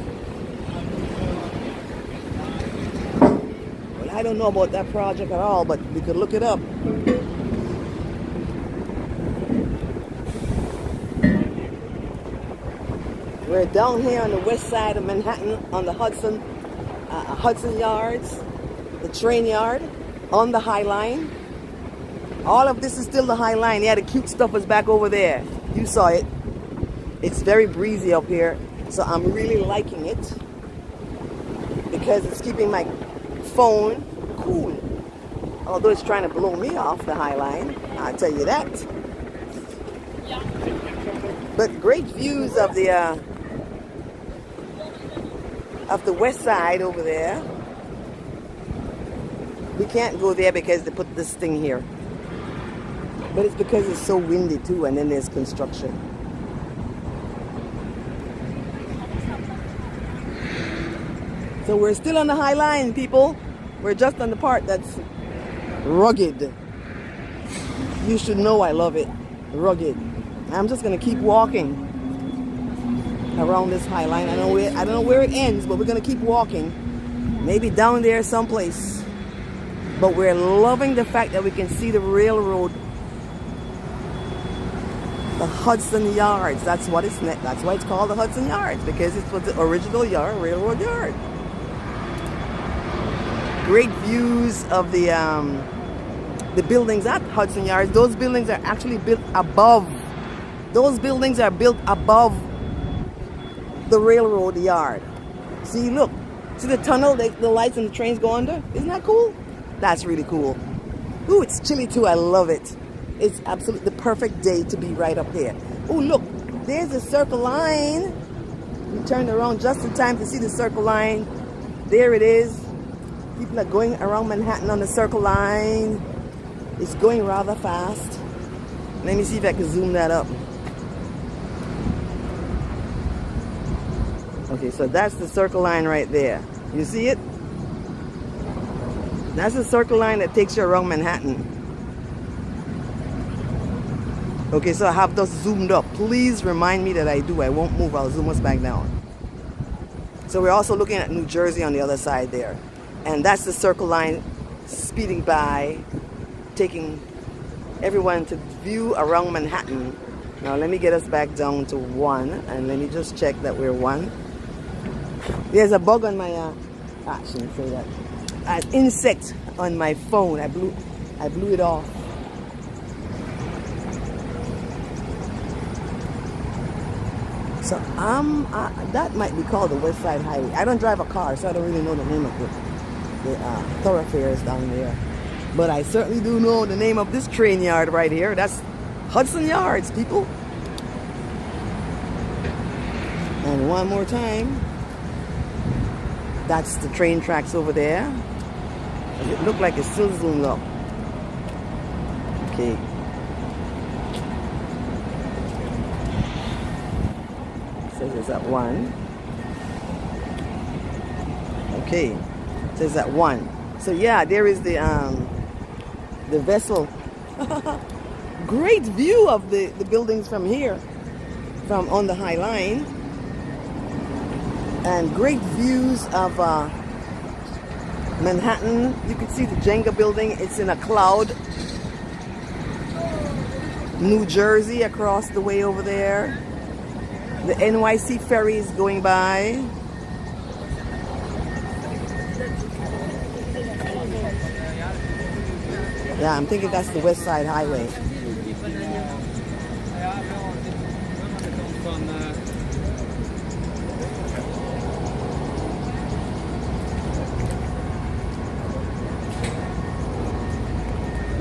Well, I don't know about that project at all, but we could look it up. We're down here on the west side of Manhattan on the Hudson Yards, the train yard, on the HighLine. All of this is still the HighLine. Yeah, the cute stuff is back over there. You saw it. It's very breezy up here, so I'm really liking it because it's keeping my phone cool. Although it's trying to blow me off the HighLine, I'll tell you that. But great views of the west side over there. We can't go there because they put this thing here. But it's because it's so windy too, and then there's construction. So we're still on the HighLine, people. We're just on the part that's rugged. You should know I love it. Rugged. I'm just gonna keep walking around this HighLine. I don't know where it ends, but we're gonna keep walking. Maybe down there someplace. But we're loving the fact that we can see the railroad, the Hudson Yards. That's what it's. That's why it's called the Hudson Yards, because it was the original railroad yard. Great views of the buildings at Hudson Yards. Those buildings are actually built above. Those buildings are built above the railroad yard. See, look. See the tunnel, the lights and the trains go under? Isn't that cool? That's really cool. Ooh, it's chilly too. I love it. It's absolutely the perfect day to be right up here. Ooh, look. There's the Circle Line. We turned around just in time to see the Circle Line. There it is. People are going around Manhattan on the Circle Line. It's going rather fast. Let me see if I can zoom that up. Okay, so that's the Circle Line right there. You see it? That's the Circle Line that takes you around Manhattan. Okay, so I have this zoomed up. Please remind me that I do. I won't move. I'll zoom us back down. So we're also looking at New Jersey on the other side there. And that's the Circle Line speeding by, taking everyone to view around Manhattan. Now let me get us back down to 1, and let me just check that we're 1. There's a bug on my, I shouldn't say that. An insect on my phone. I blew it off. So that might be called the West Side Highway. I don't drive a car, so I don't really know the name of the thoroughfares down there. But I certainly do know the name of this train yard right here. That's Hudson Yards, people. And one more time. That's the train tracks over there. It looks like it's still zoomed up. Okay. Says it's at 1. Okay. Says at 1. So yeah, there is the vessel. Great view of the buildings from here, from on the HighLine. And great views of Manhattan. You can see the Jenga building. It's in a cloud. New Jersey across the way over there. The NYC ferry is going by. Yeah, I'm thinking that's the West Side Highway.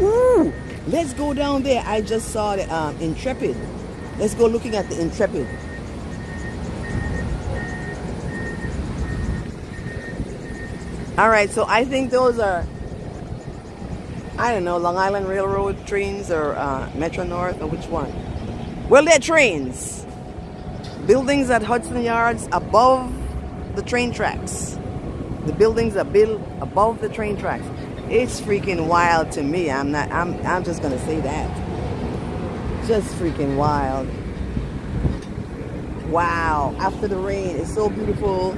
Ooh, let's go down there. I just saw the Intrepid. Let's go looking at the Intrepid. All right, so I think those are, I don't know, Long Island Railroad trains or Metro North, or which one? Well, they're trains. Buildings at Hudson Yards above the train tracks. The buildings are built above the train tracks. It's freaking wild to me. I'm just gonna say that. Just freaking wild. Wow. After the rain, it's so beautiful.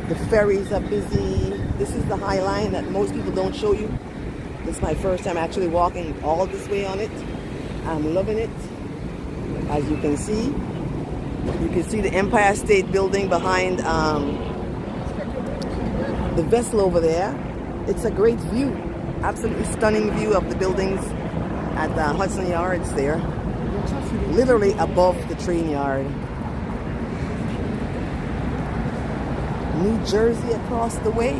The ferries are busy. This is the HighLine that most people don't show you. This is my first time actually walking all this way on it. I'm loving it. As you can see the Empire State Building behind the vessel over there. It's a great view. Absolutely stunning view of the buildings at the Hudson Yards there. literally above the train yard. New Jersey across the way.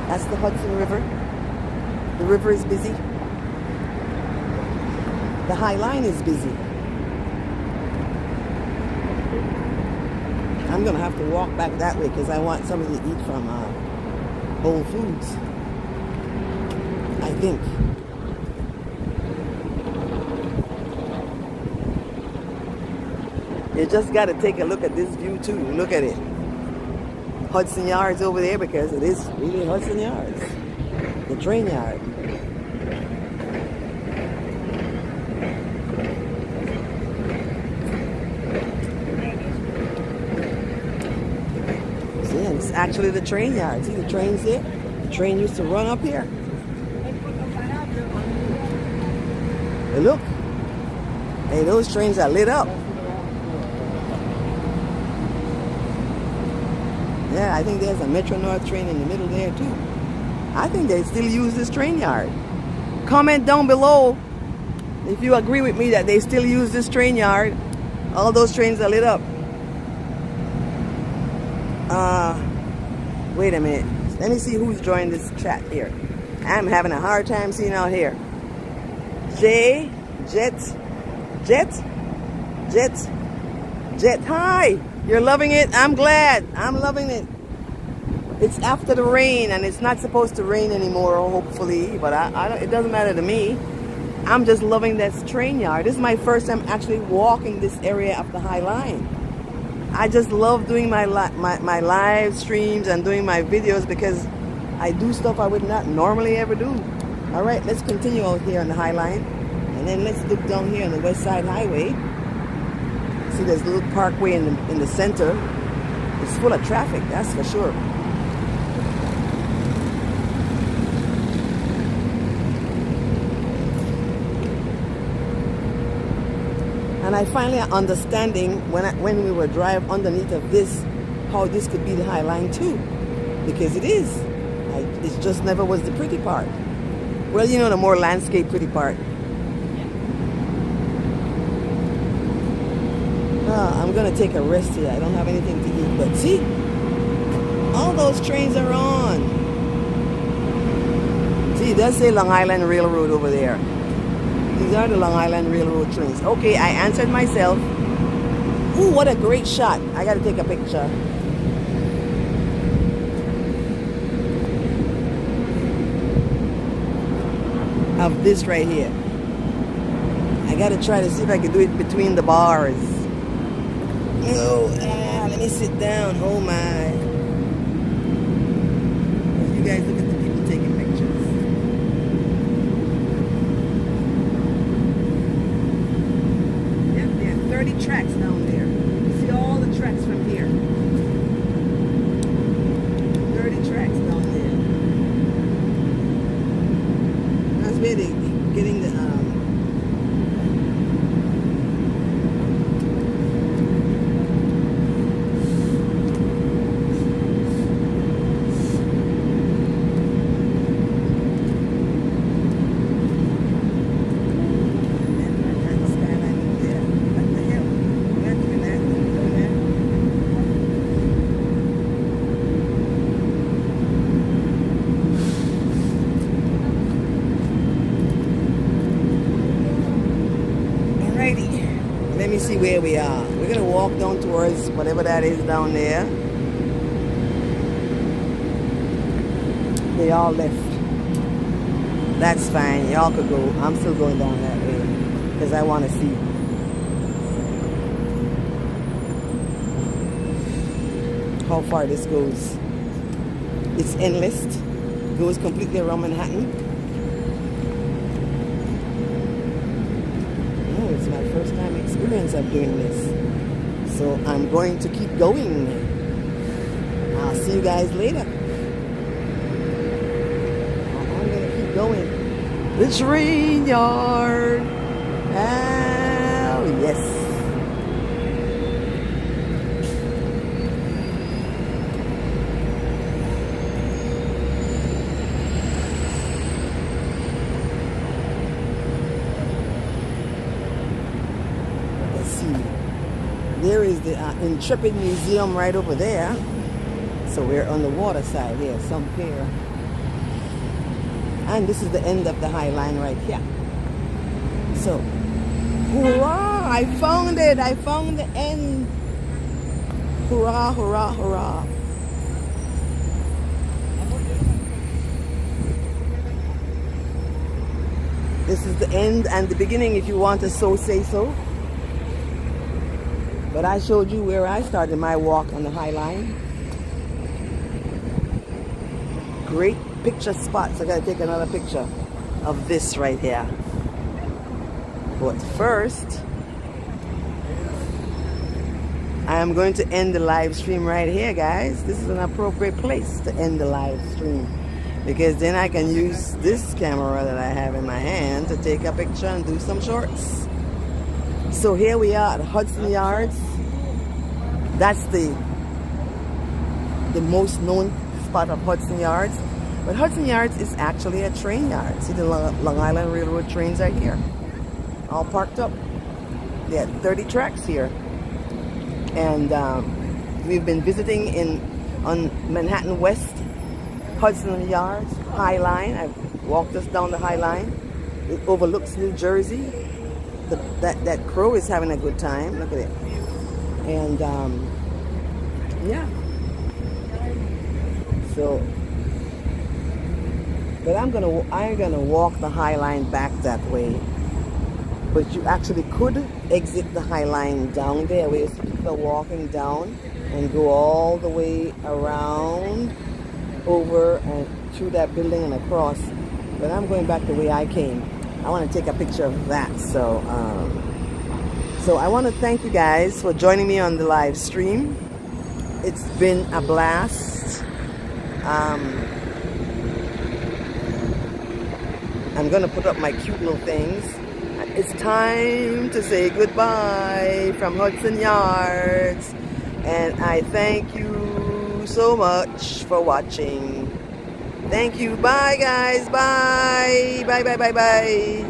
That's the Hudson River. The river is busy. The HighLine is busy. I'm gonna have to walk back that way because I want something to eat from Whole Foods, I think. You just got to take a look at this view too. Look at it. Hudson Yards over there, because it is really Hudson Yards. The train yard. See, and it's actually the train yard. See the trains here? The train used to run up here. Hey, look. Hey, those trains are lit up. Yeah, I think there's a Metro North train in the middle there too. I think they still use this train yard. Comment down below if you agree with me that they still use this train yard. All those trains are lit up. Wait a minute. Let me see who's joined this chat here. I'm having a hard time seeing out here. Jet. Hi. You're loving it? I'm glad. I'm loving it. It's after the rain, and it's not supposed to rain anymore, hopefully, but it doesn't matter to me. I'm just loving this train yard. This is my first time actually walking this area of the HighLine. I just love doing my live streams and doing my videos because I do stuff I would not normally ever do. All right, let's continue out here on the HighLine, and then let's look down here on the West Side Highway. See, there's a little parkway in the center. It's full of traffic, that's for sure. And I finally are understanding when we were driving underneath of this, how this could be the HighLine too, because it is. It just never was the pretty part. Well, you know, the more landscape pretty part. I'm gonna take a rest here. I don't have anything to eat, but see, all those trains are on. See, it does say Long Island Railroad over there. These are the Long Island Railroad trains. Okay, I answered myself. Ooh, what a great shot. I gotta take a picture. Of this right here. I gotta try to see if I can do it between the bars. No, let me sit down. Oh my. You guys look at the people taking pictures. Yep, there are 30 tracks down there. You see all the tracks from here. 30 tracks down there. That's where they're getting the Let me see where we are. We're gonna walk down towards whatever that is down there. They all left. That's fine. Y'all could go. I'm still going down that way because I want to see. How far this goes. It's endless. It goes completely around Manhattan. It's my first time experience of doing this, so I'm going to keep going. I'll see you guys later. I'm gonna keep going. The train yard. Oh yes. the Intrepid Museum right over there. So we're on the water side here, some pier. And this is the end of the HighLine right here. So, hurrah! I found it! I found the end! Hurrah, hurrah, hurrah! This is the end and the beginning, if you want to so say so. But I showed you where I started my walk on the HighLine. Great picture spots. I gotta take another picture of this right here. But first, I am going to end the live stream right here, guys. This is an appropriate place to end the live stream, because then I can use this camera that I have in my hand to take a picture and do some shorts. So here we are at Hudson Yards. That's the most known spot of Hudson Yards. But Hudson Yards is actually a train yard. See, the Long Island Railroad trains are here, all parked up. They had 30 tracks here. And we've been visiting on Manhattan West, Hudson Yards, HighLine. I've walked us down the HighLine. It overlooks New Jersey. That crow is having a good time. Look at it. And yeah. So, but I'm gonna walk the HighLine back that way. But you actually could exit the HighLine down there where people are walking down and go all the way around, over and through that building and across. But I'm going back the way I came. I want to take a picture of that. So I want to thank you guys for joining me on the live stream. It's been a blast. I'm going to put up my cute little things. It's time to say goodbye from Hudson Yards. And I thank you so much for watching. Thank you. Bye, guys. Bye. Bye, bye, bye, bye.